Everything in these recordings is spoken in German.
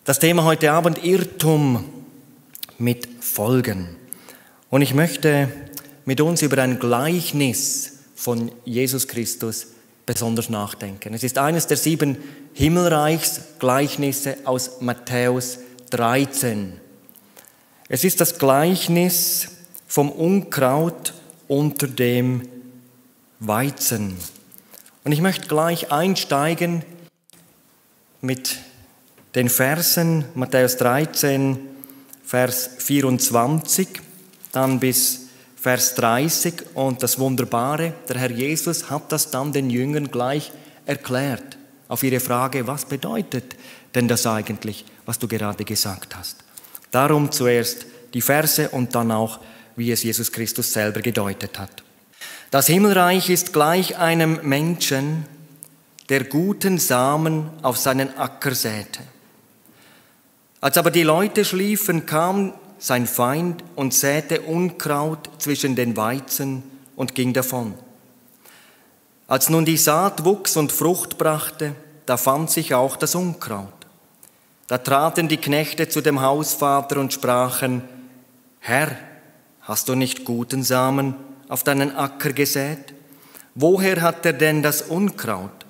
Das Thema heute Abend: Irrtum mit Folgen. Und ich möchte mit uns über ein Gleichnis von Jesus Christus besonders nachdenken. Es ist eines der 7 Himmelreichsgleichnisse aus Matthäus 13. Es ist das Gleichnis vom Unkraut unter dem Weizen. Und ich möchte gleich einsteigen mit den Versen Matthäus 13, Vers 24, dann bis Vers 30. Und das Wunderbare, der Herr Jesus hat das dann den Jüngern gleich erklärt. Auf ihre Frage: Was bedeutet denn das eigentlich, was du gerade gesagt hast? Darum zuerst die Verse und dann auch, wie es Jesus Christus selber gedeutet hat. Das Himmelreich ist gleich einem Menschen, der guten Samen auf seinen Acker säte. Als aber die Leute schliefen, kam sein Feind und säte Unkraut zwischen den Weizen und ging davon. Als nun die Saat wuchs und Frucht brachte, da fand sich auch das Unkraut. Da traten die Knechte zu dem Hausvater und sprachen: Herr, hast du nicht guten Samen auf deinen Acker gesät? Woher hat er denn das Unkraut?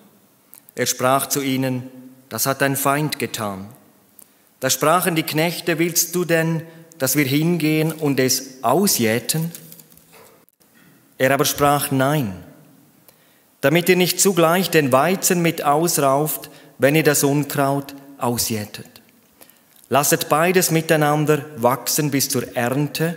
Er sprach zu ihnen: Das hat ein Feind getan. Da sprachen die Knechte: Willst du denn, dass wir hingehen und es ausjäten? Er aber sprach: Nein, damit ihr nicht zugleich den Weizen mit ausrauft, wenn ihr das Unkraut ausjätet. Lasset beides miteinander wachsen bis zur Ernte,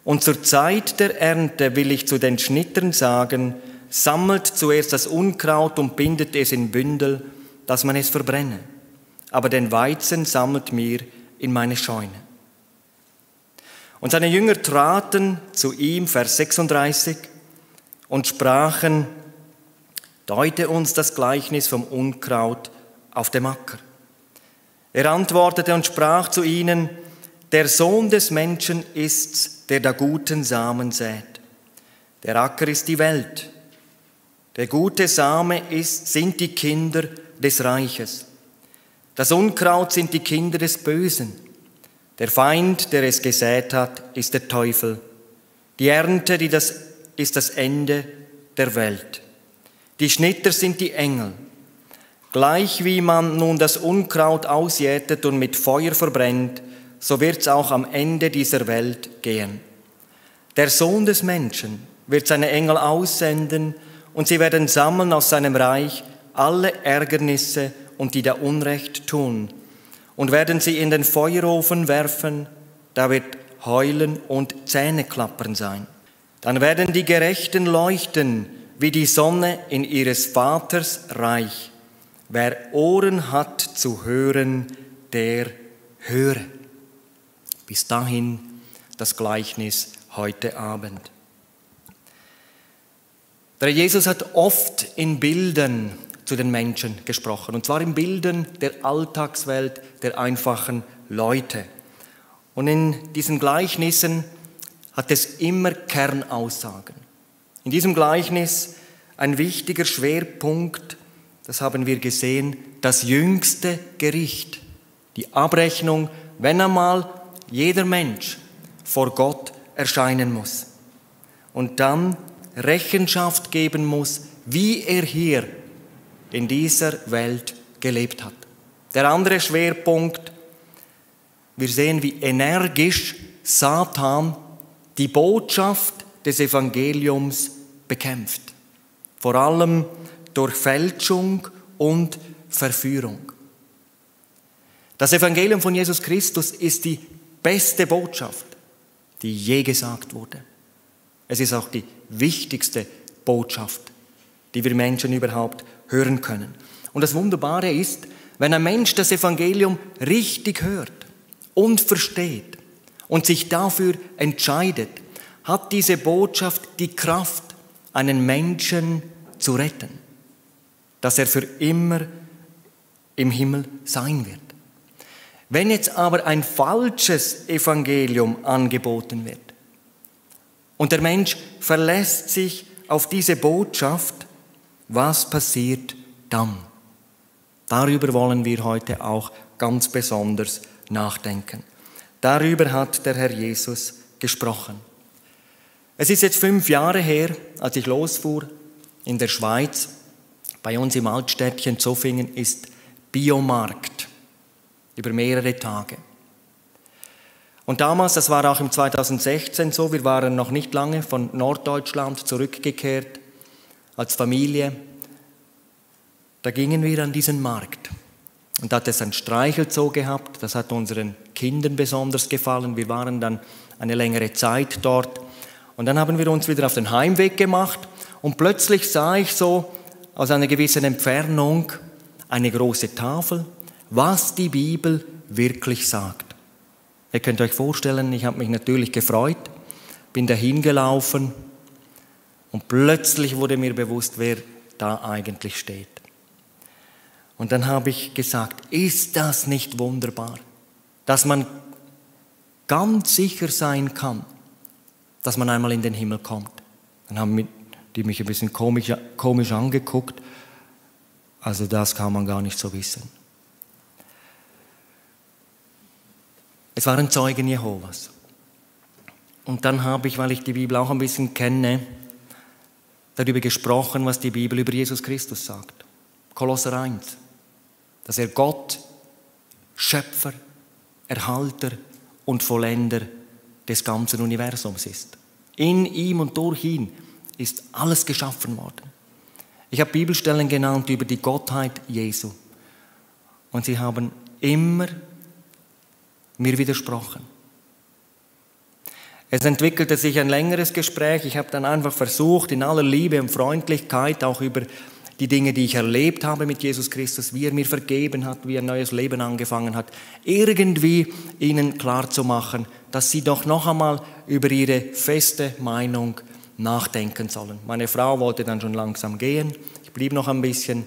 und zur Zeit der Ernte will ich zu den Schnittern sagen: Sammelt zuerst das Unkraut und bindet es in Bündel, dass man es verbrenne. Aber den Weizen sammelt mir in meine Scheune. Und seine Jünger traten zu ihm, Vers 36, und sprachen: Deute uns das Gleichnis vom Unkraut auf dem Acker. Er antwortete und sprach zu ihnen: Der Sohn des Menschen ist's, der da guten Samen sät. Der Acker ist die Welt. Der gute Same sind die Kinder des Reiches. Das Unkraut sind die Kinder des Bösen. Der Feind, der es gesät hat, ist der Teufel. Die Ernte, ist das Ende der Welt. Die Schnitter sind die Engel. Gleich wie man nun das Unkraut ausjätet und mit Feuer verbrennt, so wird's auch am Ende dieser Welt gehen. Der Sohn des Menschen wird seine Engel aussenden, und sie werden sammeln aus seinem Reich alle Ärgernisse und die da Unrecht tun, und werden sie in den Feuerofen werfen, da wird Heulen und Zähneklappern sein. Dann werden die Gerechten leuchten wie die Sonne in ihres Vaters Reich. Wer Ohren hat zu hören, der höre. Bis dahin das Gleichnis heute Abend. Der Jesus hat oft in Bildern zu den Menschen gesprochen, und zwar in Bildern der Alltagswelt der einfachen Leute. Und in diesen Gleichnissen hat es immer Kernaussagen. In diesem Gleichnis ein wichtiger Schwerpunkt, das haben wir gesehen, das jüngste Gericht, die Abrechnung, wenn einmal jeder Mensch vor Gott erscheinen muss und dann Rechenschaft geben muss, wie er hier in dieser Welt gelebt hat. Der andere Schwerpunkt: Wir sehen, wie energisch Satan die Botschaft des Evangeliums bekämpft. Vor allem durch Fälschung und Verführung. Das Evangelium von Jesus Christus ist die beste Botschaft, die je gesagt wurde. Es ist auch die wichtigste Botschaft, die wir Menschen überhaupt hören können. Und das Wunderbare ist, wenn ein Mensch das Evangelium richtig hört und versteht und sich dafür entscheidet, hat diese Botschaft die Kraft, einen Menschen zu retten, dass er für immer im Himmel sein wird. Wenn jetzt aber ein falsches Evangelium angeboten wird und der Mensch verlässt sich auf diese Botschaft, was passiert dann? Darüber wollen wir heute auch ganz besonders nachdenken. Darüber hat der Herr Jesus gesprochen. Es ist jetzt 5 Jahre her, als ich losfuhr in der Schweiz. Bei uns im Altstädtchen Zofingen ist Biomarkt über mehrere Tage. Und damals, das war auch im 2016 so, wir waren noch nicht lange von Norddeutschland zurückgekehrt als Familie. Da gingen wir an diesen Markt. Und da hat es ein Streichelzoo gehabt, das hat unseren Kindern besonders gefallen. Wir waren dann eine längere Zeit dort. Und dann haben wir uns wieder auf den Heimweg gemacht und plötzlich sah ich so aus einer gewissen Entfernung eine große Tafel, was die Bibel wirklich sagt. Ihr könnt euch vorstellen, ich habe mich natürlich gefreut, bin dahin gelaufen und plötzlich wurde mir bewusst, wer da eigentlich steht. Und dann habe ich gesagt, ist das nicht wunderbar, dass man ganz sicher sein kann, dass man einmal in den Himmel kommt. Dann haben die mich ein bisschen komisch angeguckt. Also das kann man gar nicht so wissen. Es waren Zeugen Jehovas. Und dann habe ich, weil ich die Bibel auch ein bisschen kenne, darüber gesprochen, was die Bibel über Jesus Christus sagt. Kolosser 1. Dass er Gott, Schöpfer, Erhalter und Vollender des ganzen Universums ist. In ihm und durch ihn ist alles geschaffen worden. Ich habe Bibelstellen genannt über die Gottheit Jesu. Und sie haben immer mir widersprochen. Es entwickelte sich ein längeres Gespräch. Ich habe dann einfach versucht, in aller Liebe und Freundlichkeit, auch über die Dinge, die ich erlebt habe mit Jesus Christus, wie er mir vergeben hat, wie er ein neues Leben angefangen hat, irgendwie ihnen klarzumachen, dass sie doch noch einmal über ihre feste Meinung nachdenken sollen. Meine Frau wollte dann schon langsam gehen, ich blieb noch ein bisschen.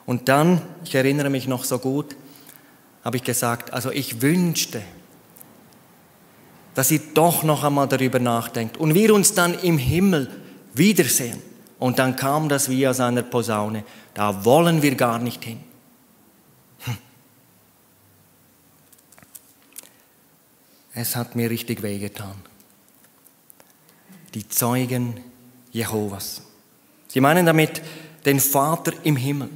Und dann, ich erinnere mich noch so gut, habe ich gesagt, also ich wünschte, dass ihr doch noch einmal darüber nachdenkt und wir uns dann im Himmel wiedersehen. Und dann kam das wie aus einer Posaune, da wollen wir gar nicht hin. Es hat mir richtig wehgetan. Die Zeugen Jehovas. Sie meinen damit den Vater im Himmel.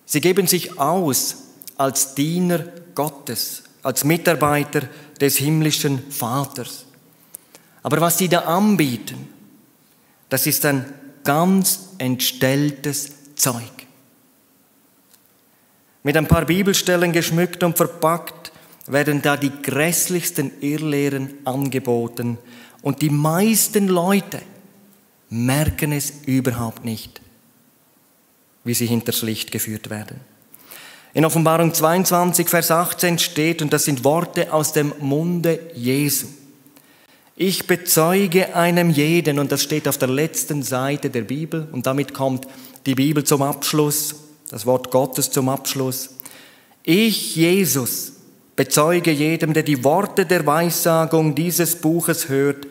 Sie geben sich aus als Diener Gottes, als Mitarbeiter des himmlischen Vaters. Aber was sie da anbieten, das ist ein ganz entstelltes Zeug. Mit ein paar Bibelstellen geschmückt und verpackt werden da die grässlichsten Irrlehren angeboten und die meisten Leute merken es überhaupt nicht, wie sie hinters Licht geführt werden. In Offenbarung 22, Vers 18 steht, und das sind Worte aus dem Munde Jesu: Ich bezeuge einem jeden, und das steht auf der letzten Seite der Bibel, und damit kommt die Bibel zum Abschluss, das Wort Gottes zum Abschluss. Ich, Jesus, bezeuge jedem, der die Worte der Weissagung dieses Buches hört,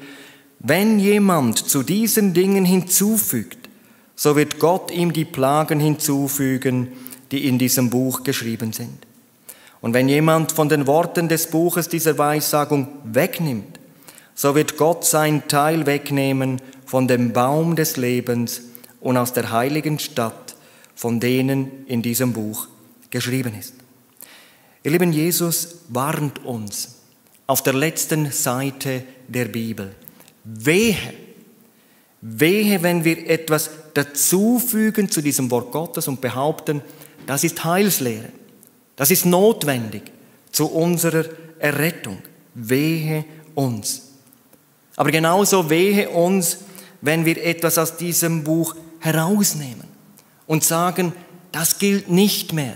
wenn jemand zu diesen Dingen hinzufügt, so wird Gott ihm die Plagen hinzufügen, die in diesem Buch geschrieben sind. Und wenn jemand von den Worten des Buches dieser Weissagung wegnimmt, so wird Gott sein Teil wegnehmen von dem Baum des Lebens und aus der heiligen Stadt, von denen in diesem Buch geschrieben ist. Ihr Lieben, Jesus warnt uns auf der letzten Seite der Bibel. Wehe, wenn wir etwas dazufügen zu diesem Wort Gottes und behaupten, das ist Heilslehre, das ist notwendig zu unserer Errettung. Wehe uns. Aber genauso wehe uns, wenn wir etwas aus diesem Buch herausnehmen und sagen, das gilt nicht mehr.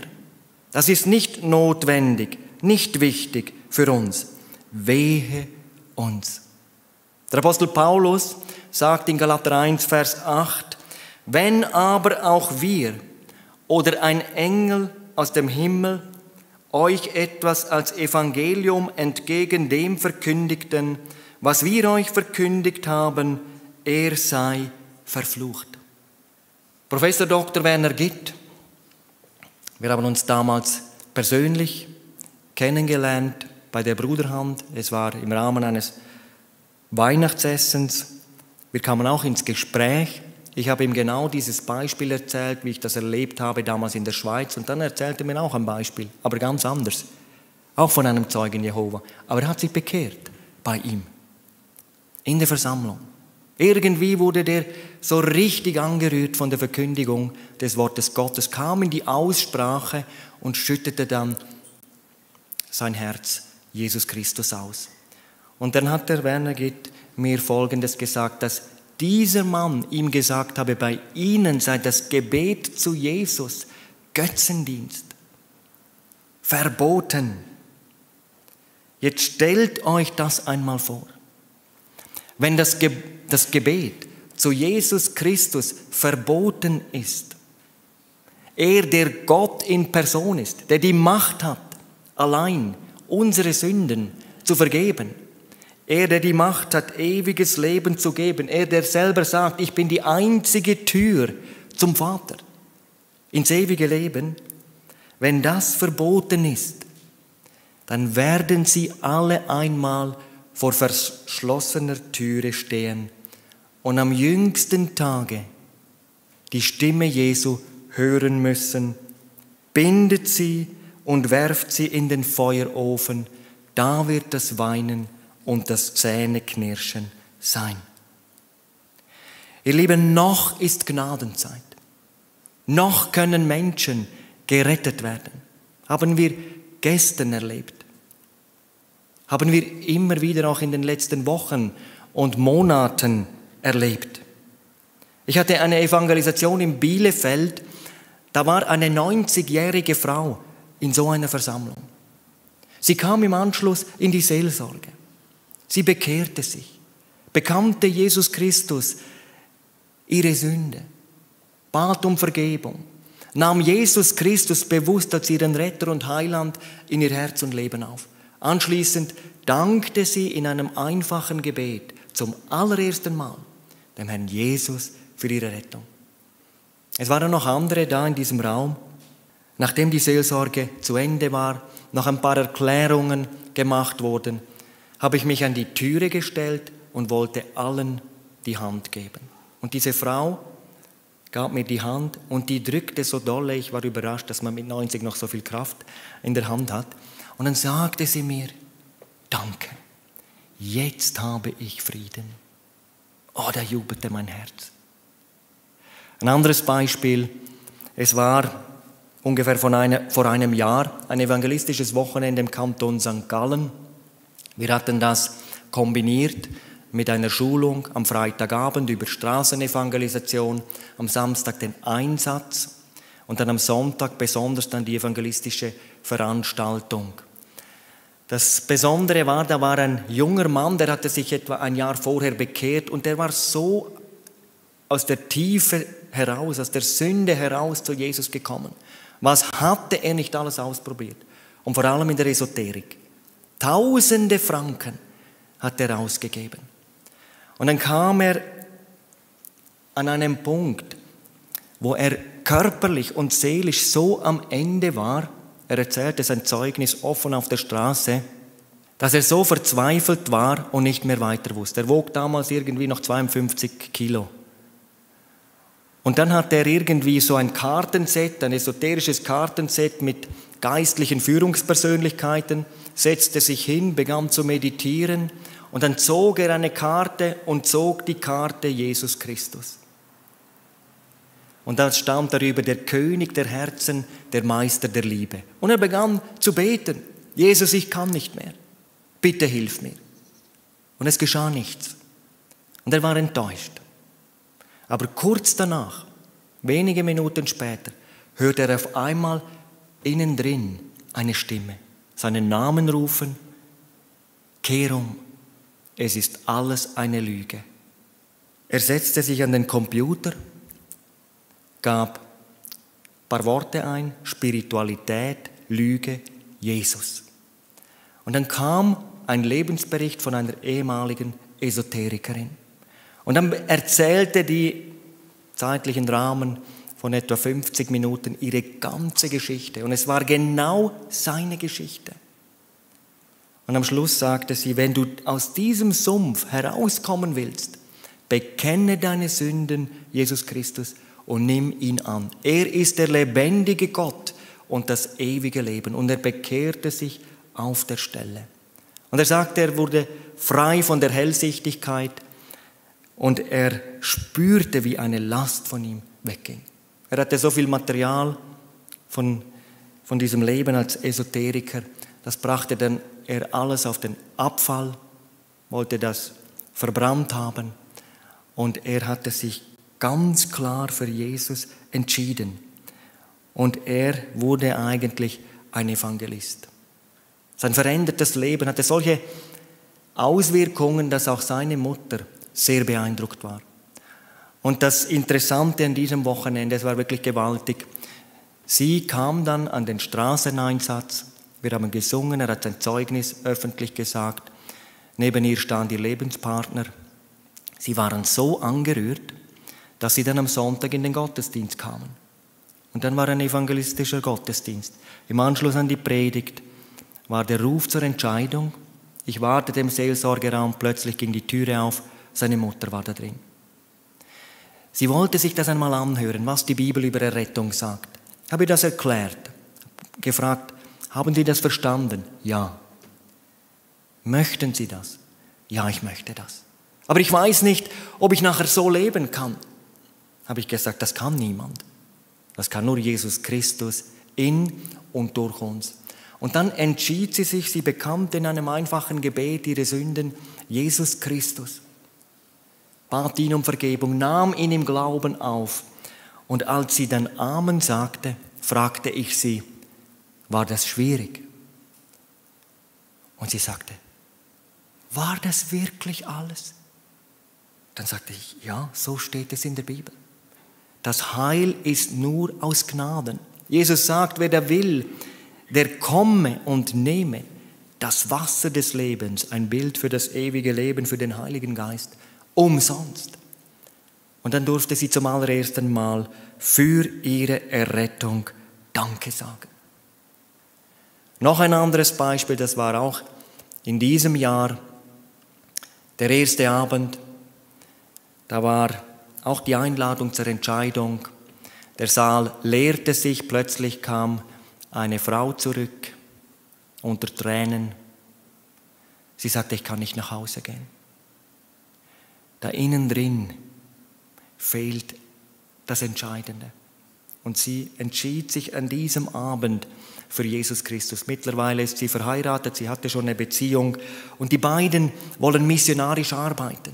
Das ist nicht notwendig, nicht wichtig für uns. Wehe uns. Der Apostel Paulus sagt in Galater 1, Vers 8, wenn aber auch wir oder ein Engel aus dem Himmel euch etwas als Evangelium entgegen dem verkündigten, was wir euch verkündigt haben, er sei verflucht. Professor Dr. Werner Gitt, wir haben uns damals persönlich kennengelernt bei der Bruderhand. Es war im Rahmen eines Weihnachtsessens. Wir kamen auch ins Gespräch. Ich habe ihm genau dieses Beispiel erzählt, wie ich das erlebt habe damals in der Schweiz. Und dann erzählte er mir auch ein Beispiel, aber ganz anders. Auch von einem Zeugen Jehova. Aber er hat sich bekehrt bei ihm. In der Versammlung. Irgendwie wurde der so richtig angerührt von der Verkündigung des Wortes Gottes, kam in die Aussprache und schüttete dann sein Herz Jesus Christus aus. Und dann hat der Werner Gitt mir Folgendes gesagt, dass dieser Mann ihm gesagt habe, bei ihnen sei das Gebet zu Jesus Götzendienst, verboten. Jetzt stellt euch das einmal vor. Wenn das Gebet zu Jesus Christus verboten ist, er, der Gott in Person ist, der die Macht hat, allein unsere Sünden zu vergeben, er, der die Macht hat, ewiges Leben zu geben, er, der selber sagt, ich bin die einzige Tür zum Vater, ins ewige Leben, wenn das verboten ist, dann werden sie alle einmal vor verschlossener Türe stehen und am jüngsten Tage die Stimme Jesu hören müssen, bindet sie und werft sie in den Feuerofen, da wird das Weinen und das Zähneknirschen sein. Ihr Lieben, noch ist Gnadenzeit. Noch können Menschen gerettet werden. Haben wir gestern erlebt. Haben wir immer wieder auch in den letzten Wochen und Monaten erlebt. Ich hatte eine Evangelisation in Bielefeld, da war eine 90-jährige Frau in so einer Versammlung. Sie kam im Anschluss in die Seelsorge. Sie bekehrte sich, bekannte Jesus Christus ihre Sünde, bat um Vergebung, nahm Jesus Christus bewusst als ihren Retter und Heiland in ihr Herz und Leben auf. Anschließend dankte sie in einem einfachen Gebet zum allerersten Mal dem Herrn Jesus für ihre Rettung. Es waren noch andere da in diesem Raum. Nachdem die Seelsorge zu Ende war, noch ein paar Erklärungen gemacht wurden, habe ich mich an die Türe gestellt und wollte allen die Hand geben. Und diese Frau gab mir die Hand und die drückte so dolle, ich war überrascht, dass man mit 90 noch so viel Kraft in der Hand hat. Und dann sagte sie mir, danke, jetzt habe ich Frieden. Oh, da jubelte mein Herz. Ein anderes Beispiel, es war ungefähr vor einem Jahr ein evangelistisches Wochenende im Kanton St. Gallen. Wir hatten das kombiniert mit einer Schulung am Freitagabend über Straßenevangelisation, am Samstag den Einsatz und dann am Sonntag besonders dann die evangelistische Veranstaltung. Das Besondere war, da war ein junger Mann, der hatte sich etwa ein Jahr vorher bekehrt und der war so aus der Tiefe heraus, aus der Sünde heraus zu Jesus gekommen. Was hatte er nicht alles ausprobiert? Und vor allem in der Esoterik. Tausende Franken hat er ausgegeben. Und dann kam er an einen Punkt, wo er körperlich und seelisch so am Ende war, er erzählte sein Zeugnis offen auf der Straße, dass er so verzweifelt war und nicht mehr weiter wusste. Er wog damals irgendwie noch 52 Kilo. Und dann hatte er irgendwie so ein Kartenset, ein esoterisches Kartenset mit geistlichen Führungspersönlichkeiten, setzte sich hin, begann zu meditieren und dann zog er eine Karte und zog die Karte Jesus Christus. Und da stand darüber der König der Herzen, der Meister der Liebe. Und er begann zu beten, Jesus, ich kann nicht mehr, bitte hilf mir. Und es geschah nichts. Und er war enttäuscht. Aber kurz danach, wenige Minuten später, hörte er auf einmal innen drin eine Stimme, seinen Namen rufen, kehr um, es ist alles eine Lüge. Er setzte sich an den Computer, gab ein paar Worte ein, Spiritualität, Lüge, Jesus. Und dann kam ein Lebensbericht von einer ehemaligen Esoterikerin. Und dann erzählte die zeitlichen Rahmen von etwa 50 Minuten ihre ganze Geschichte. Und es war genau seine Geschichte. Und am Schluss sagte sie, wenn du aus diesem Sumpf herauskommen willst, bekenne deine Sünden, Jesus Christus, und nimm ihn an. Er ist der lebendige Gott und das ewige Leben. Und er bekehrte sich auf der Stelle. Und er sagte, er wurde frei von der Hellsichtigkeit und er spürte, wie eine Last von ihm wegging. Er hatte so viel Material von diesem Leben als Esoteriker, das brachte dann er alles auf den Abfall, wollte das verbrannt haben und er hatte sich ganz klar für Jesus entschieden. Und er wurde eigentlich ein Evangelist. Sein verändertes Leben hatte solche Auswirkungen, dass auch seine Mutter sehr beeindruckt war. Und das Interessante an diesem Wochenende, es war wirklich gewaltig, sie kam dann an den Straßeneinsatz, wir haben gesungen, er hat sein Zeugnis öffentlich gesagt, neben ihr stand ihr Lebenspartner. Sie waren so angerührt, dass sie dann am Sonntag in den Gottesdienst kamen. Und dann war ein evangelistischer Gottesdienst. Im Anschluss an die Predigt war der Ruf zur Entscheidung. Ich wartete im Seelsorgeraum, plötzlich ging die Türe auf, seine Mutter war da drin. Sie wollte sich das einmal anhören, was die Bibel über Errettung sagt. Ich habe ihr das erklärt, gefragt, haben Sie das verstanden? Ja. Möchten Sie das? Ja, ich möchte das. Aber ich weiß nicht, ob ich nachher so leben kann. Habe ich gesagt, das kann niemand. Das kann nur Jesus Christus in und durch uns. Und dann entschied sie sich, sie bekannte in einem einfachen Gebet ihre Sünden, Jesus Christus. Bat ihn um Vergebung, nahm ihn im Glauben auf. Und als sie dann Amen sagte, fragte ich sie, war das schwierig? Und sie sagte, war das wirklich alles? Dann sagte ich, ja, so steht es in der Bibel. Das Heil ist nur aus Gnaden. Jesus sagt, wer da will, der komme und nehme das Wasser des Lebens, ein Bild für das ewige Leben, für den Heiligen Geist, umsonst. Und dann durfte sie zum allerersten Mal für ihre Errettung Danke sagen. Noch ein anderes Beispiel, das war auch in diesem Jahr, der erste Abend, da war auch die Einladung zur Entscheidung. Der Saal leerte sich, plötzlich kam eine Frau zurück, unter Tränen. Sie sagte, ich kann nicht nach Hause gehen. Da innen drin fehlt das Entscheidende. Und sie entschied sich an diesem Abend für Jesus Christus. Mittlerweile ist sie verheiratet, sie hatte schon eine Beziehung und die beiden wollen missionarisch arbeiten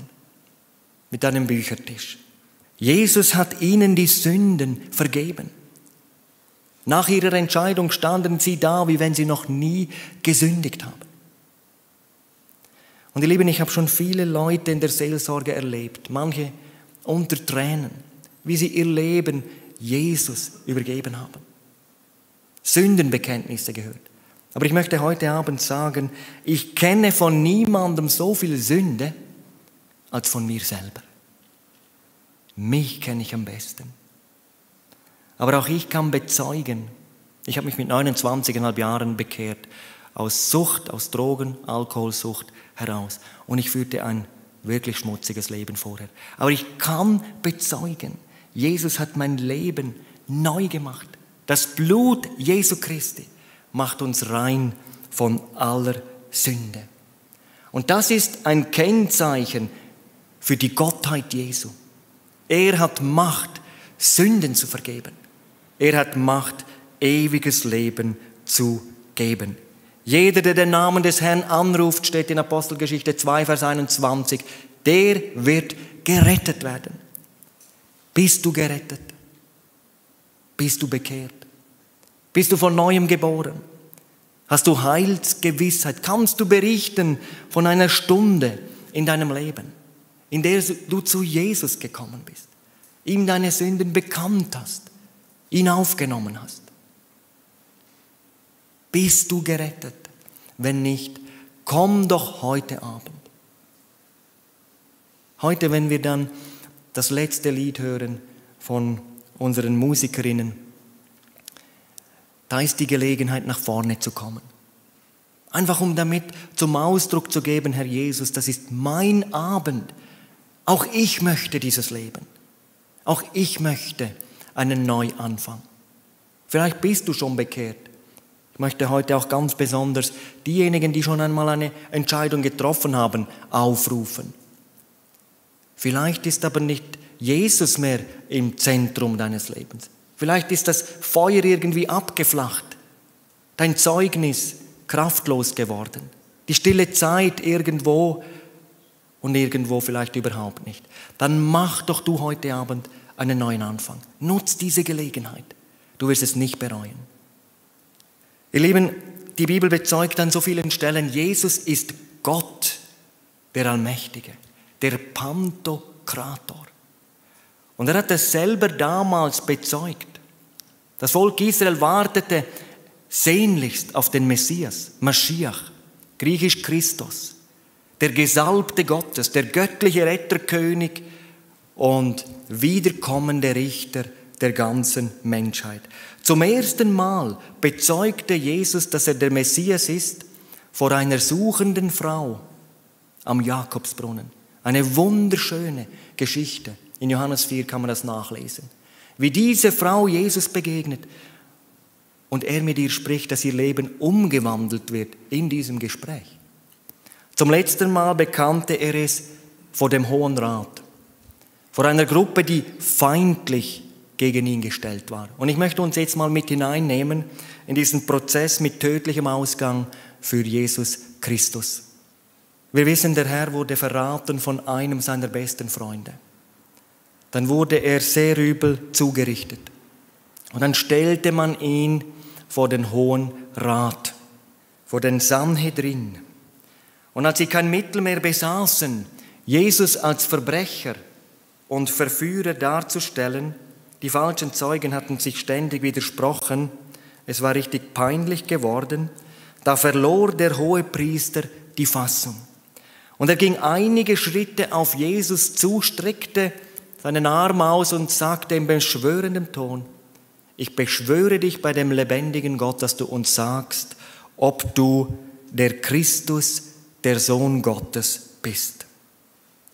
mit einem Büchertisch. Jesus hat ihnen die Sünden vergeben. Nach ihrer Entscheidung standen sie da, wie wenn sie noch nie gesündigt haben. Und ihr Lieben, ich habe schon viele Leute in der Seelsorge erlebt, manche unter Tränen, wie sie ihr Leben Jesus übergeben haben. Sündenbekenntnisse gehört. Aber ich möchte heute Abend sagen, ich kenne von niemandem so viel Sünde als von mir selber. Mich kenne ich am besten. Aber auch ich kann bezeugen, ich habe mich mit 29,5 Jahren bekehrt, aus Sucht, aus Drogen, Alkoholsucht heraus. Und ich führte ein wirklich schmutziges Leben vorher. Aber ich kann bezeugen, Jesus hat mein Leben neu gemacht. Das Blut Jesu Christi macht uns rein von aller Sünde. Und das ist ein Kennzeichen für die Gottheit Jesu. Er hat Macht, Sünden zu vergeben. Er hat Macht, ewiges Leben zu geben. Jeder, der den Namen des Herrn anruft, steht in Apostelgeschichte 2, Vers 21, der wird gerettet werden. Bist du gerettet? Bist du bekehrt? Bist du von Neuem geboren? Hast du Heilsgewissheit? Kannst du berichten von einer Stunde in deinem Leben, in der du zu Jesus gekommen bist, ihm deine Sünden bekannt hast, ihn aufgenommen hast? Bist du gerettet? Wenn nicht, komm doch heute Abend. Heute, wenn wir dann das letzte Lied hören von unseren Musikerinnen, da ist die Gelegenheit, nach vorne zu kommen. Einfach um damit zum Ausdruck zu geben, Herr Jesus, das ist mein Abend. Auch ich möchte dieses Leben. Auch ich möchte einen Neuanfang. Vielleicht bist du schon bekehrt. Ich möchte heute auch ganz besonders diejenigen, die schon einmal eine Entscheidung getroffen haben, aufrufen. Vielleicht ist aber nicht Jesus mehr im Zentrum deines Lebens. Vielleicht ist das Feuer irgendwie abgeflacht. Dein Zeugnis kraftlos geworden. Die stille Zeit irgendwo und irgendwo vielleicht überhaupt nicht. Dann mach doch du heute Abend einen neuen Anfang. Nutz diese Gelegenheit. Du wirst es nicht bereuen. Ihr Lieben, die Bibel bezeugt an so vielen Stellen, Jesus ist Gott, der Allmächtige, der Pantokrator. Und er hat es selber damals bezeugt. Das Volk Israel wartete sehnlichst auf den Messias, Maschiach, griechisch Christus, der Gesalbte Gottes, der göttliche Retterkönig und wiederkommende Richter der ganzen Menschheit. Zum ersten Mal bezeugte Jesus, dass er der Messias ist, vor einer suchenden Frau am Jakobsbrunnen. Eine wunderschöne Geschichte. In Johannes 4 kann man das nachlesen. Wie diese Frau Jesus begegnet und er mit ihr spricht, dass ihr Leben umgewandelt wird in diesem Gespräch. Zum letzten Mal bekannte er es vor dem Hohen Rat, vor einer Gruppe, die feindlich gegen ihn gestellt war. Und ich möchte uns jetzt mal mit hineinnehmen in diesen Prozess mit tödlichem Ausgang für Jesus Christus. Wir wissen, der Herr wurde verraten von einem seiner besten Freunde. Dann wurde er sehr übel zugerichtet. Und dann stellte man ihn vor den Hohen Rat, vor den Sanhedrin. Und als sie kein Mittel mehr besaßen, Jesus als Verbrecher und Verführer darzustellen, die falschen Zeugen hatten sich ständig widersprochen, es war richtig peinlich geworden, da verlor der Hohepriester die Fassung. Und er ging einige Schritte auf Jesus zu, streckte seinen Arm aus und sagte in beschwörendem Ton, ich beschwöre dich bei dem lebendigen Gott, dass du uns sagst, ob du der Christus, der Sohn Gottes bist.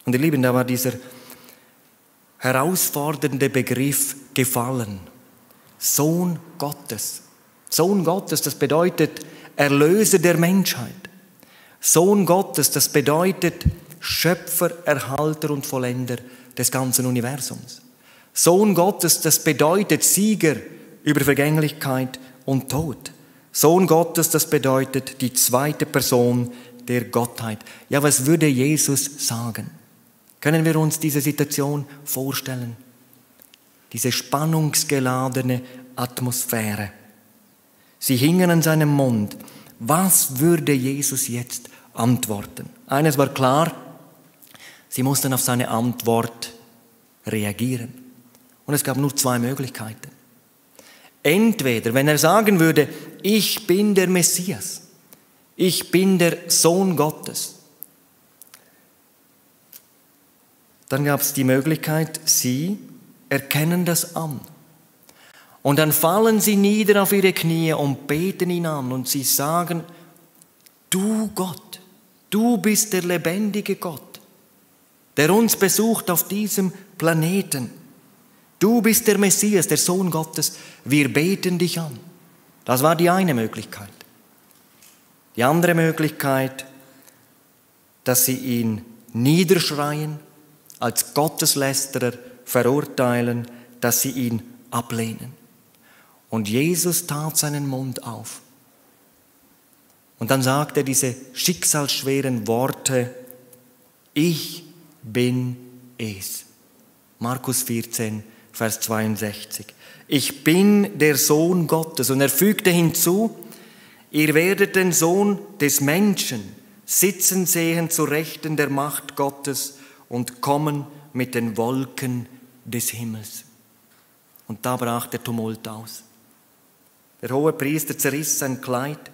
Und ihr Lieben, da war dieser herausfordernde Begriff gefallen. Sohn Gottes. Sohn Gottes, das bedeutet Erlöser der Menschheit. Sohn Gottes, das bedeutet Schöpfer, Erhalter und Vollender des ganzen Universums. Sohn Gottes, das bedeutet Sieger über Vergänglichkeit und Tod. Sohn Gottes, das bedeutet die zweite Person der Gottheit. Ja, was würde Jesus sagen? Können wir uns diese Situation vorstellen? Diese spannungsgeladene Atmosphäre. Sie hingen an seinem Mund. Was würde Jesus jetzt antworten? Eines war klar, sie mussten auf seine Antwort reagieren. Und es gab nur zwei Möglichkeiten. Entweder, wenn er sagen würde, ich bin der Messias, ich bin der Sohn Gottes, dann gab es die Möglichkeit, sie erkennen das an. Und dann fallen sie nieder auf ihre Knie und beten ihn an und sie sagen, du Gott, du bist der lebendige Gott, der uns besucht auf diesem Planeten. Du bist der Messias, der Sohn Gottes, wir beten dich an. Das war die eine Möglichkeit. Die andere Möglichkeit, dass sie ihn niederschreien, als Gotteslästerer verurteilen, dass sie ihn ablehnen. Und Jesus tat seinen Mund auf. Und dann sagt er diese schicksalsschweren Worte, ich bin es. Markus 14, Vers 62. Ich bin der Sohn Gottes. Und er fügte hinzu, ihr werdet den Sohn des Menschen sitzen sehen zu Rechten der Macht Gottes und kommen mit den Wolken des Himmels. Und da brach der Tumult aus. Der Hohepriester zerriss sein Kleid,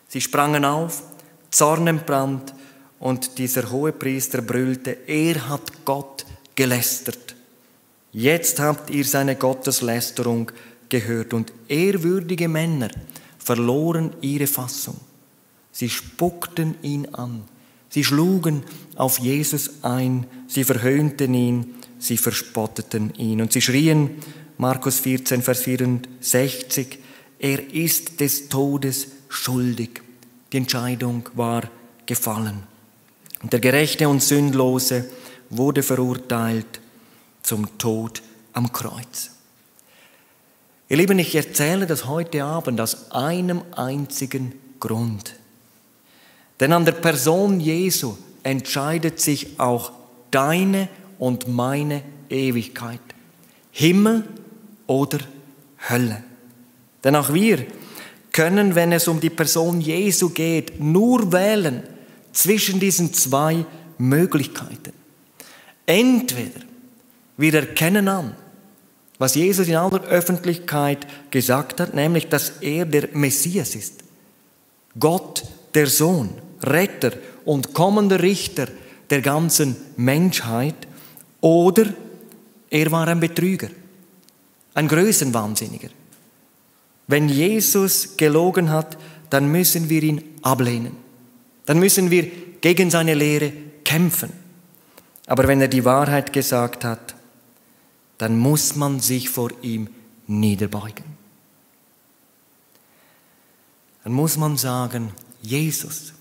sie sprangen auf, Zorn entbrannt und dieser Hohepriester brüllte, er hat Gott gelästert. Jetzt habt ihr seine Gotteslästerung gehört und ehrwürdige Männer verloren ihre Fassung. Sie spuckten ihn an. Sie schlugen auf Jesus ein. Sie verhöhnten ihn. Sie verspotteten ihn. Und sie schrien, Markus 14, Vers 64, er ist des Todes schuldig. Die Entscheidung war gefallen. Und der Gerechte und Sündlose wurde verurteilt zum Tod am Kreuz. Ihr Lieben, ich erzähle das heute Abend aus einem einzigen Grund. Denn an der Person Jesu entscheidet sich auch deine und meine Ewigkeit. Himmel oder Hölle. Denn auch wir können, wenn es um die Person Jesu geht, nur wählen zwischen diesen zwei Möglichkeiten. Entweder wir erkennen an, was Jesus in aller Öffentlichkeit gesagt hat, nämlich, dass er der Messias ist. Gott, der Sohn, Retter und kommender Richter der ganzen Menschheit. Oder er war ein Betrüger, ein Größenwahnsinniger. Wenn Jesus gelogen hat, dann müssen wir ihn ablehnen. Dann müssen wir gegen seine Lehre kämpfen. Aber wenn er die Wahrheit gesagt hat, dann muss man sich vor ihm niederbeugen. Dann muss man sagen, Jesus,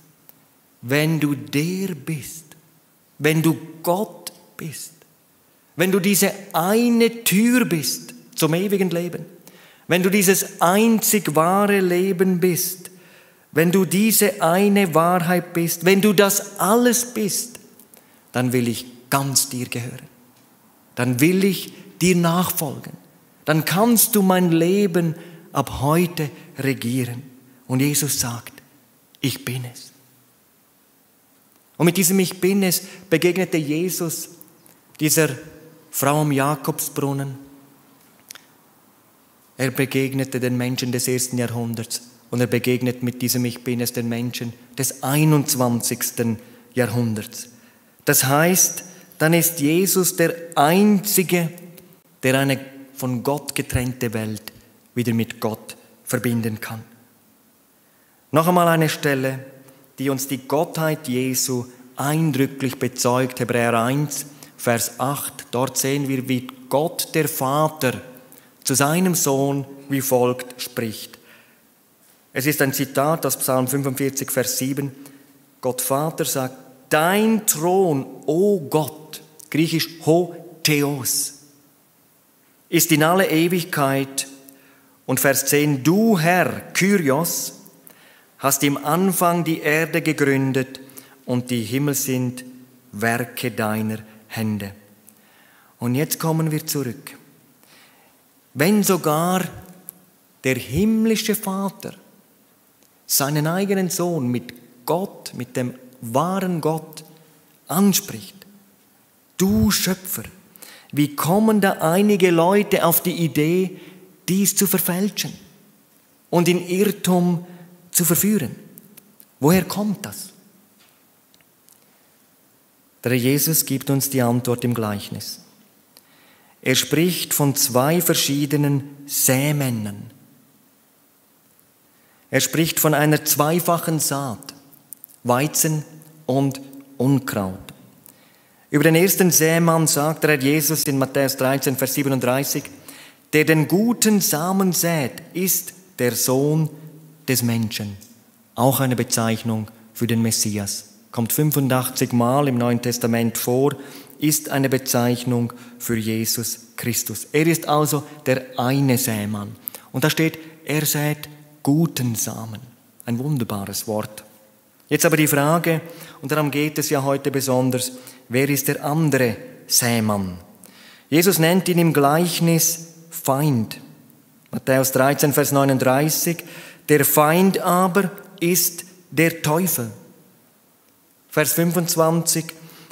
wenn du der bist, wenn du Gott bist, wenn du diese eine Tür bist zum ewigen Leben, wenn du dieses einzig wahre Leben bist, wenn du diese eine Wahrheit bist, wenn du das alles bist, dann will ich ganz dir gehören. Dann will ich dir nachfolgen. Dann kannst du mein Leben ab heute regieren. Und Jesus sagt, ich bin es. Und mit diesem Ich bin es begegnete Jesus dieser Frau am Jakobsbrunnen. Er begegnete den Menschen des 1. Jahrhunderts und er begegnet mit diesem Ich bin es den Menschen des 21. Jahrhunderts. Das heißt, dann ist Jesus der Einzige, der eine von Gott getrennte Welt wieder mit Gott verbinden kann. Noch einmal eine Stelle, die uns die Gottheit Jesu eindrücklich bezeugt. Hebräer 1, Vers 8. Dort sehen wir, wie Gott, der Vater, zu seinem Sohn wie folgt spricht. Es ist ein Zitat aus Psalm 45, Vers 7. Gott Vater sagt, dein Thron, o Gott, griechisch ho Theos, ist in alle Ewigkeit. Und Vers 10, du Herr, Kyrios, hast im Anfang die Erde gegründet und die Himmel sind Werke deiner Hände. Und jetzt kommen wir zurück. Wenn sogar der himmlische Vater seinen eigenen Sohn mit Gott, mit dem wahren Gott anspricht, du Schöpfer, wie kommen da einige Leute auf die Idee, dies zu verfälschen und in Irrtum zu verführen? Woher kommt das? Der Jesus gibt uns die Antwort im Gleichnis. Er spricht von zwei verschiedenen Sämännern. Er spricht von einer zweifachen Saat, Weizen und Unkraut. Über den ersten Sämann sagt der Herr Jesus in Matthäus 13, Vers 37, der den guten Samen sät, ist der Sohn des Menschen. Auch eine Bezeichnung für den Messias. Kommt 85 Mal im Neuen Testament vor, ist eine Bezeichnung für Jesus Christus. Er ist also der eine Sämann. Und da steht, er sät guten Samen. Ein wunderbares Wort. Jetzt aber die Frage, und darum geht es ja heute besonders, wer ist der andere Sämann? Jesus nennt ihn im Gleichnis Feind. Matthäus 13, Vers 39, der Feind aber ist der Teufel. Vers 25,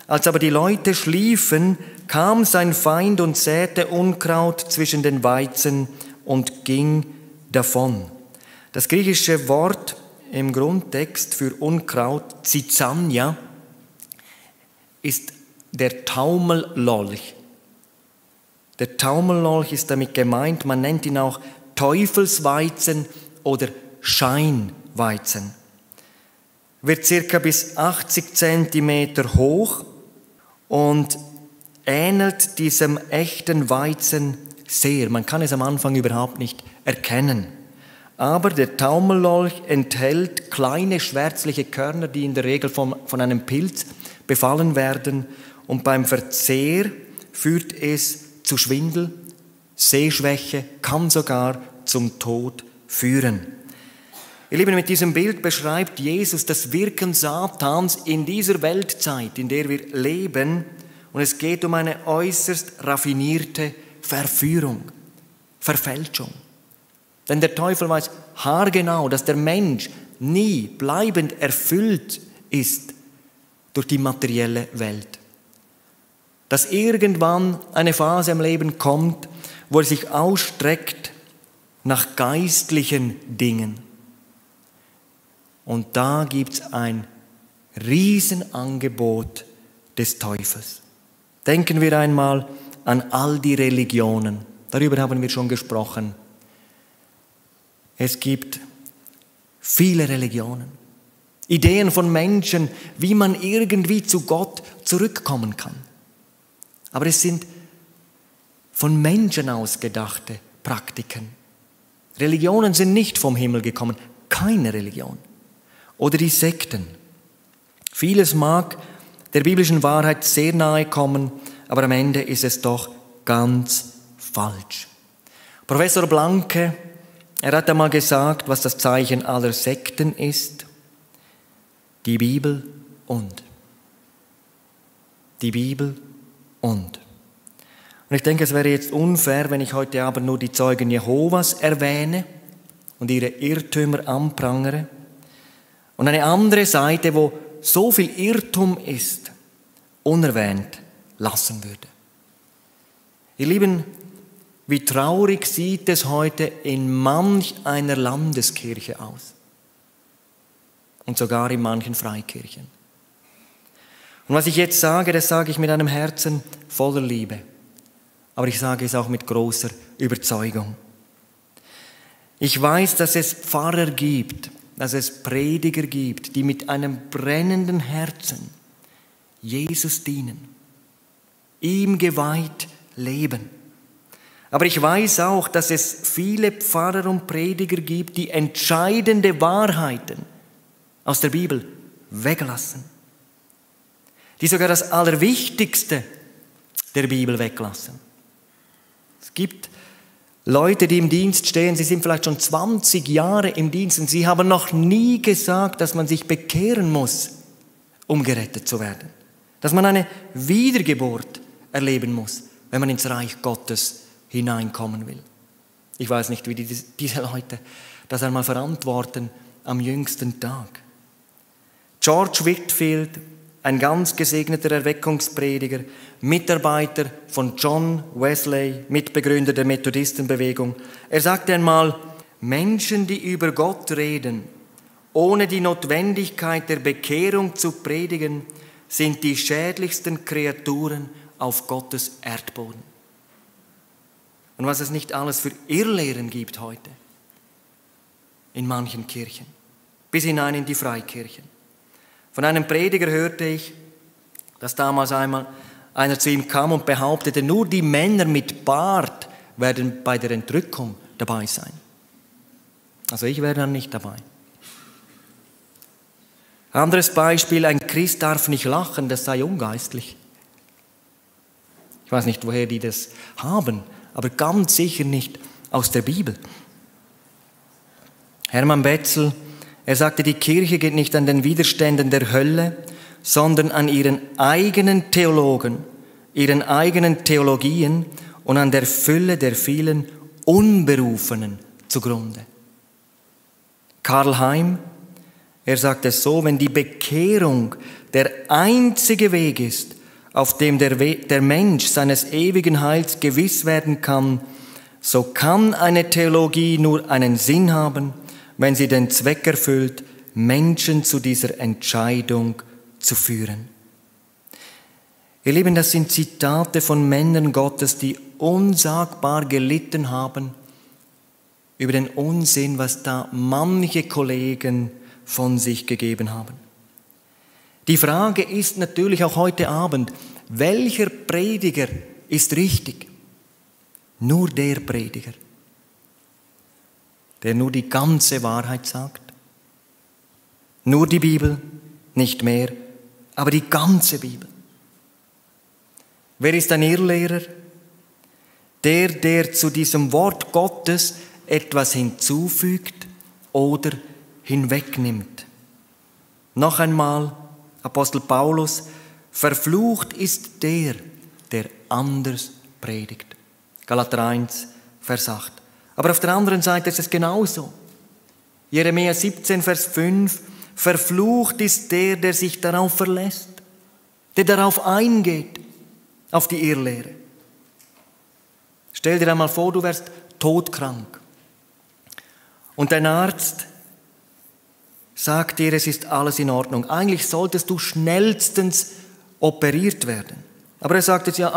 als aber die Leute schliefen, kam sein Feind und säte Unkraut zwischen den Weizen und ging davon. Das griechische Wort im Grundtext für Unkraut, Zizania, ist der Taumellolch. Der Taumellolch ist damit gemeint, man nennt ihn auch Teufelsweizen oder Scheinweizen. wird circa bis 80 Zentimeter hoch und ähnelt diesem echten Weizen sehr. Man kann es am Anfang überhaupt nicht erkennen. Aber der Taumellolch enthält kleine schwärzliche Körner, die in der Regel von einem Pilz befallen werden. Und beim Verzehr führt es zu Schwindel, Sehschwäche, kann sogar zum Tod führen. Ihr Lieben, mit diesem Bild beschreibt Jesus das Wirken Satans in dieser Weltzeit, in der wir leben. Und es geht um eine äußerst raffinierte Verführung, Verfälschung. Denn der Teufel weiß haargenau, dass der Mensch nie bleibend erfüllt ist durch die materielle Welt. Dass irgendwann eine Phase im Leben kommt, wo er sich ausstreckt nach geistlichen Dingen. Und da gibt es ein Riesenangebot des Teufels. Denken wir einmal an all die Religionen. Darüber haben wir schon gesprochen. Es gibt viele Religionen, Ideen von Menschen, wie man irgendwie zu Gott zurückkommen kann. Aber es sind von Menschen ausgedachte Praktiken. Religionen sind nicht vom Himmel gekommen, keine Religion. Oder die Sekten. Vieles mag der biblischen Wahrheit sehr nahe kommen, aber am Ende ist es doch ganz falsch. Professor Blanke, er hat einmal gesagt, was das Zeichen aller Sekten ist. Die Bibel und. Die Bibel und. Und ich denke, es wäre jetzt unfair, wenn ich heute Abend nur die Zeugen Jehovas erwähne und ihre Irrtümer anprangere. Und eine andere Seite, wo so viel Irrtum ist, unerwähnt lassen würde. Ihr Lieben, wie traurig sieht es heute in manch einer Landeskirche aus. Und sogar in manchen Freikirchen. Und was ich jetzt sage, das sage ich mit einem Herzen voller Liebe. Aber ich sage es auch mit großer Überzeugung. Ich weiß, dass es Pfarrer gibt, dass es Prediger gibt, die mit einem brennenden Herzen Jesus dienen, ihm geweiht leben. Aber ich weiß auch, dass es viele Pfarrer und Prediger gibt, die entscheidende Wahrheiten aus der Bibel weglassen. Die sogar das Allerwichtigste der Bibel weglassen. Es gibt Leute, die im Dienst stehen, sie sind vielleicht schon 20 Jahre im Dienst und sie haben noch nie gesagt, dass man sich bekehren muss, um gerettet zu werden. Dass man eine Wiedergeburt erleben muss, wenn man ins Reich Gottes hineinkommen will. Ich weiß nicht, wie diese Leute das einmal verantworten am jüngsten Tag. George Whitefield, ein ganz gesegneter Erweckungsprediger, Mitarbeiter von John Wesley, Mitbegründer der Methodistenbewegung. Er sagte einmal, Menschen, die über Gott reden, ohne die Notwendigkeit der Bekehrung zu predigen, sind die schädlichsten Kreaturen auf Gottes Erdboden. Und was es nicht alles für Irrlehren gibt heute in manchen Kirchen, bis hinein in die Freikirchen. Von einem Prediger hörte ich, dass damals einmal einer zu ihm kam und behauptete, nur die Männer mit Bart werden bei der Entrückung dabei sein. Also ich wäre dann nicht dabei. Anderes Beispiel, ein Christ darf nicht lachen, das sei ungeistlich. Ich weiß nicht, woher die das haben, aber ganz sicher nicht aus der Bibel. Hermann Betzel, er sagte, die Kirche geht nicht an den Widerständen der Hölle, sondern an ihren eigenen Theologen, ihren eigenen Theologien und an der Fülle der vielen Unberufenen zugrunde. Karl Heim, er sagt es so, wenn die Bekehrung der einzige Weg ist, auf dem der Mensch seines ewigen Heils gewiss werden kann, so kann eine Theologie nur einen Sinn haben, wenn sie den Zweck erfüllt, Menschen zu dieser Entscheidung zu führen. Ihr Lieben, das sind Zitate von Männern Gottes, die unsagbar gelitten haben über den Unsinn, was da manche Kollegen von sich gegeben haben. Die Frage ist natürlich auch heute Abend, welcher Prediger ist richtig? Nur der Prediger, der nur die ganze Wahrheit sagt. Nur die Bibel, nicht mehr, aber die ganze Bibel. Wer ist ein Irrlehrer? Der zu diesem Wort Gottes etwas hinzufügt oder hinwegnimmt. Noch einmal, Apostel Paulus, verflucht ist der anders predigt. Galater 1, Vers 8. Aber auf der anderen Seite ist es genauso. Jeremia 17, Vers 5, verflucht ist der sich darauf verlässt, der darauf eingeht, auf die Irrlehre. Stell dir einmal vor, du wärst todkrank und dein Arzt sagt dir, es ist alles in Ordnung. Eigentlich solltest du schnellstens operiert werden. Aber er sagt jetzt, ja,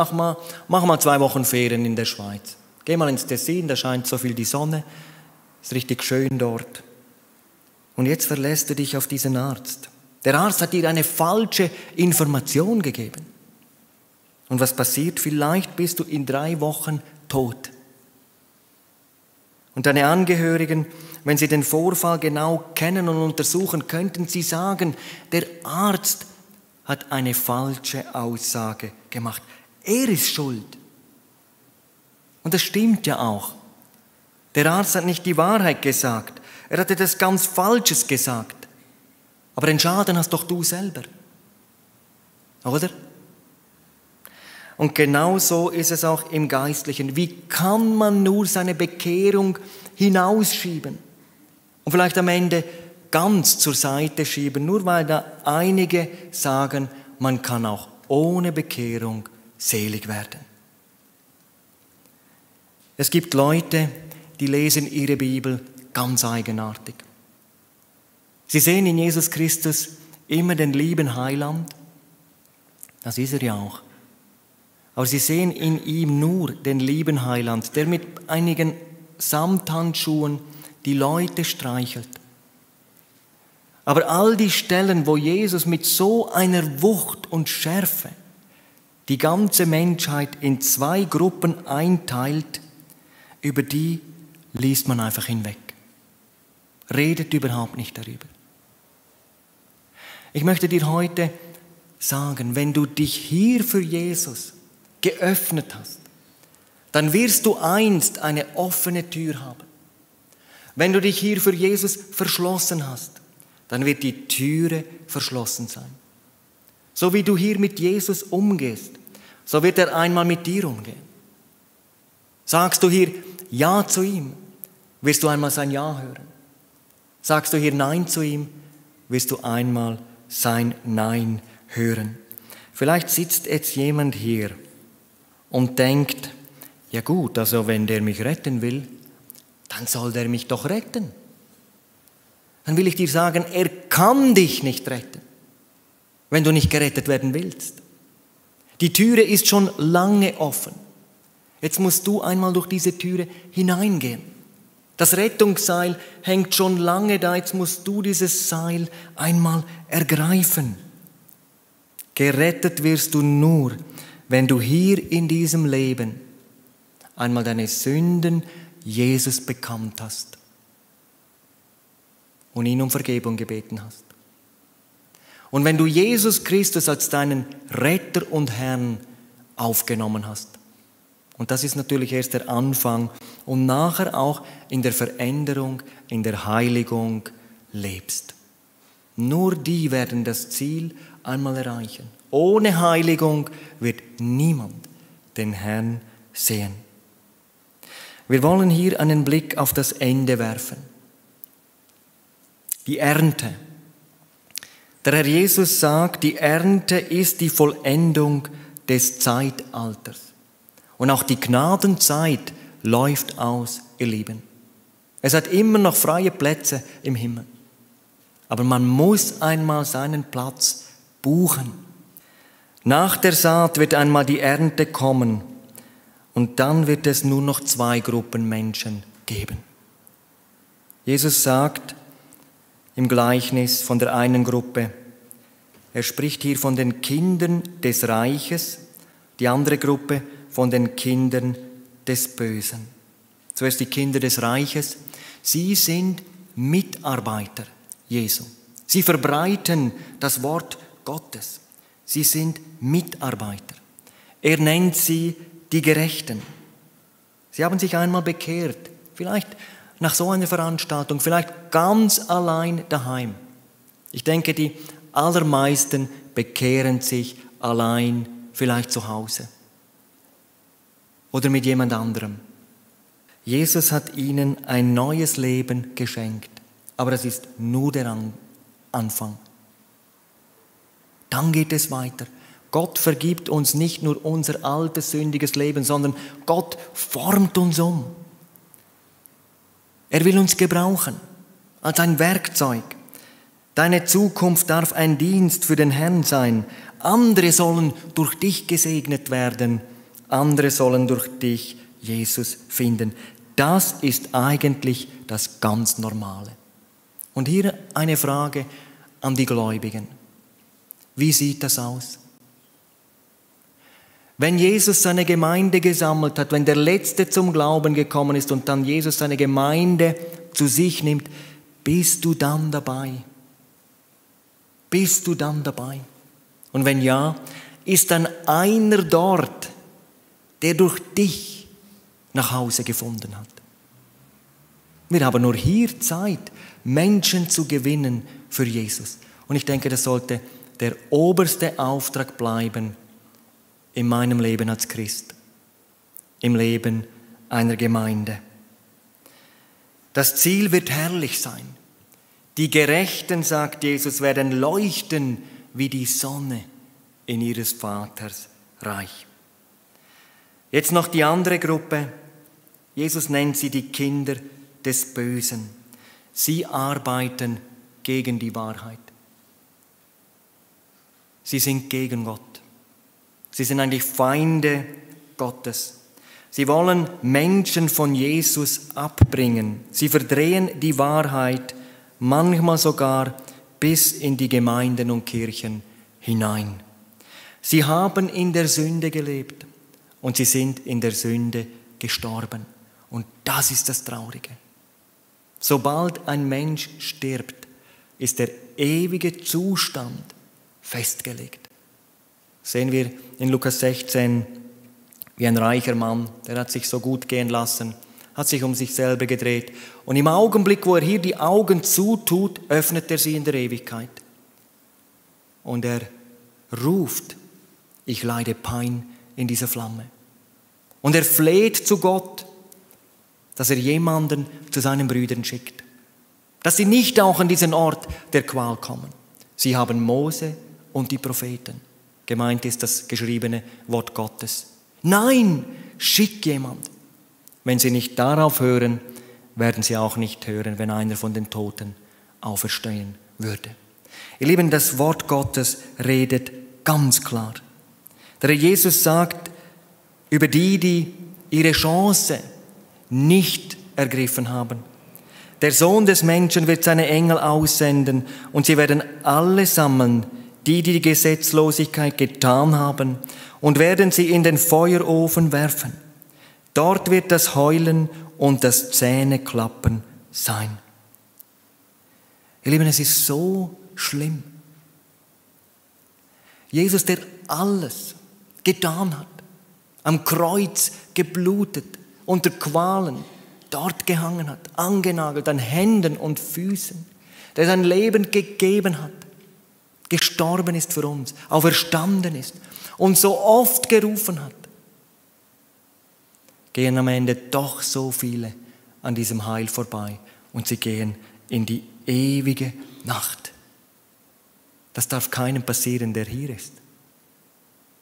mach mal 2 Wochen Ferien in der Schweiz. Geh mal ins Tessin, da scheint so viel die Sonne, ist richtig schön dort. Und jetzt verlässt du dich auf diesen Arzt. Der Arzt hat dir eine falsche Information gegeben. Und was passiert? Vielleicht bist du in 3 Wochen tot. Und deine Angehörigen, wenn sie den Vorfall genau kennen und untersuchen, könnten sie sagen, der Arzt hat eine falsche Aussage gemacht. Er ist schuld. Und das stimmt ja auch. Der Arzt hat nicht die Wahrheit gesagt. Er hat etwas ganz Falsches gesagt. Aber den Schaden hast doch du selber. Oder? Und genau so ist es auch im Geistlichen. Wie kann man nur seine Bekehrung hinausschieben? Und vielleicht am Ende ganz zur Seite schieben, nur weil da einige sagen, man kann auch ohne Bekehrung selig werden. Es gibt Leute, die lesen ihre Bibel ganz eigenartig. Sie sehen in Jesus Christus immer den lieben Heiland, das ist er ja auch. Aber sie sehen in ihm nur den lieben Heiland, der mit einigen Samthandschuhen die Leute streichelt. Aber all die Stellen, wo Jesus mit so einer Wucht und Schärfe die ganze Menschheit in 2 Gruppen einteilt, über die liest man einfach hinweg. Redet überhaupt nicht darüber. Ich möchte dir heute sagen, wenn du dich hier für Jesus geöffnet hast, dann wirst du einst eine offene Tür haben. Wenn du dich hier für Jesus verschlossen hast, dann wird die Türe verschlossen sein. So wie du hier mit Jesus umgehst, so wird er einmal mit dir umgehen. Sagst du hier Ja zu ihm, wirst du einmal sein Ja hören. Sagst du hier Nein zu ihm, wirst du einmal sein Nein hören. Vielleicht sitzt jetzt jemand hier und denkt, ja gut, also wenn der mich retten will, dann soll der mich doch retten. Dann will ich dir sagen, er kann dich nicht retten, wenn du nicht gerettet werden willst. Die Türe ist schon lange offen. Jetzt musst du einmal durch diese Türe hineingehen. Das Rettungsseil hängt schon lange da, jetzt musst du dieses Seil einmal ergreifen. Gerettet wirst du nur, wenn du hier in diesem Leben einmal deine Sünden Jesus bekannt hast und ihn um Vergebung gebeten hast. Und wenn du Jesus Christus als deinen Retter und Herrn aufgenommen hast. Und das ist natürlich erst der Anfang und nachher auch in der Veränderung, in der Heiligung lebst. Nur die werden das Ziel einmal erreichen. Ohne Heiligung wird niemand den Herrn sehen. Wir wollen hier einen Blick auf das Ende werfen. Die Ernte. Der Herr Jesus sagt, die Ernte ist die Vollendung des Zeitalters. Und auch die Gnadenzeit läuft aus, ihr Lieben. Es hat immer noch freie Plätze im Himmel. Aber man muss einmal seinen Platz buchen. Nach der Saat wird einmal die Ernte kommen und dann wird es nur noch 2 Gruppen Menschen geben. Jesus sagt im Gleichnis von der einen Gruppe, Er spricht hier von den Kindern des Reiches, die andere Gruppe von den Kindern des Bösen. Zuerst die Kinder des Reiches. Sie sind Mitarbeiter Jesu. Sie verbreiten das Wort Gottes. Sie sind Mitarbeiter. Er nennt sie die Gerechten. Sie haben sich einmal bekehrt, vielleicht nach so einer Veranstaltung, vielleicht ganz allein daheim. Ich denke, die allermeisten bekehren sich allein, vielleicht zu Hause oder mit jemand anderem. Jesus hat ihnen ein neues Leben geschenkt, aber das ist nur der Anfang. Dann geht es weiter. Gott vergibt uns nicht nur unser altes, sündiges Leben, sondern Gott formt uns um. Er will uns gebrauchen als ein Werkzeug. Deine Zukunft darf ein Dienst für den Herrn sein. Andere sollen durch dich gesegnet werden. Andere sollen durch dich Jesus finden. Das ist eigentlich das ganz Normale. Und hier eine Frage an die Gläubigen. Wie sieht das aus? Wenn Jesus seine Gemeinde gesammelt hat, wenn der Letzte zum Glauben gekommen ist und dann Jesus seine Gemeinde zu sich nimmt, bist du dann dabei? Bist du dann dabei? Und wenn ja, ist dann einer dort, der durch dich nach Hause gefunden hat? Wir haben nur hier Zeit, Menschen zu gewinnen für Jesus. Und ich denke, das sollte der oberste Auftrag bleiben in meinem Leben als Christ, im Leben einer Gemeinde. Das Ziel wird herrlich sein. Die Gerechten, sagt Jesus, werden leuchten wie die Sonne in ihres Vaters Reich. Jetzt noch die andere Gruppe. Jesus nennt sie die Kinder des Bösen. Sie arbeiten gegen die Wahrheit. Sie sind gegen Gott. Sie sind eigentlich Feinde Gottes. Sie wollen Menschen von Jesus abbringen. Sie verdrehen die Wahrheit, manchmal sogar bis in die Gemeinden und Kirchen hinein. Sie haben in der Sünde gelebt und sie sind in der Sünde gestorben. Und das ist das Traurige. Sobald ein Mensch stirbt, ist der ewige Zustand festgelegt. Sehen wir in Lukas 16, wie ein reicher Mann, der hat sich so gut gehen lassen, hat sich um sich selber gedreht. Und im Augenblick, wo er hier die Augen zutut, öffnet er sie in der Ewigkeit. Und er ruft, ich leide Pein in dieser Flamme. Und er fleht zu Gott, dass er jemanden zu seinen Brüdern schickt. Dass sie nicht auch an diesen Ort der Qual kommen. Sie haben Mose und die Propheten. Gemeint ist das geschriebene Wort Gottes. Nein, schick jemand. Wenn sie nicht darauf hören, werden sie auch nicht hören, wenn einer von den Toten auferstehen würde. Ihr Lieben, das Wort Gottes redet ganz klar. Der Jesus sagt über die ihre Chance nicht ergriffen haben. Der Sohn des Menschen wird seine Engel aussenden und sie werden alle sammeln, die Gesetzlosigkeit getan haben, und werden sie in den Feuerofen werfen. Dort wird das Heulen und das Zähneklappen sein. Ihr Lieben, es ist so schlimm. Jesus, der alles getan hat, am Kreuz geblutet, unter Qualen dort gehangen hat, angenagelt an Händen und Füßen, der sein Leben gegeben hat, gestorben ist für uns, auferstanden ist und so oft gerufen hat, gehen am Ende doch so viele an diesem Heil vorbei und sie gehen in die ewige Nacht. Das darf keinem passieren, der hier ist.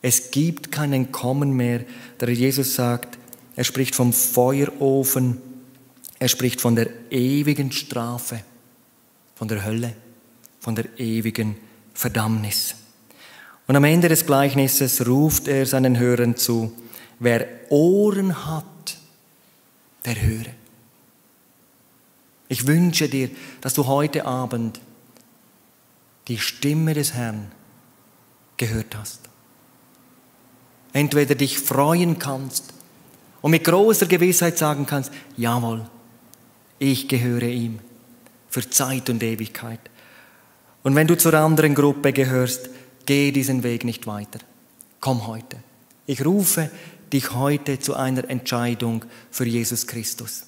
Es gibt kein Entkommen mehr. Der Jesus sagt, er spricht vom Feuerofen, er spricht von der ewigen Strafe, von der Hölle, von der ewigen Verdammnis. Und am Ende des Gleichnisses ruft er seinen Hörern zu, wer Ohren hat, der höre. Ich wünsche dir, dass du heute Abend die Stimme des Herrn gehört hast. Entweder dich freuen kannst und mit großer Gewissheit sagen kannst, jawohl, ich gehöre ihm für Zeit und Ewigkeit. Und wenn du zur anderen Gruppe gehörst, geh diesen Weg nicht weiter. Komm heute. Ich rufe dich heute zu einer Entscheidung für Jesus Christus.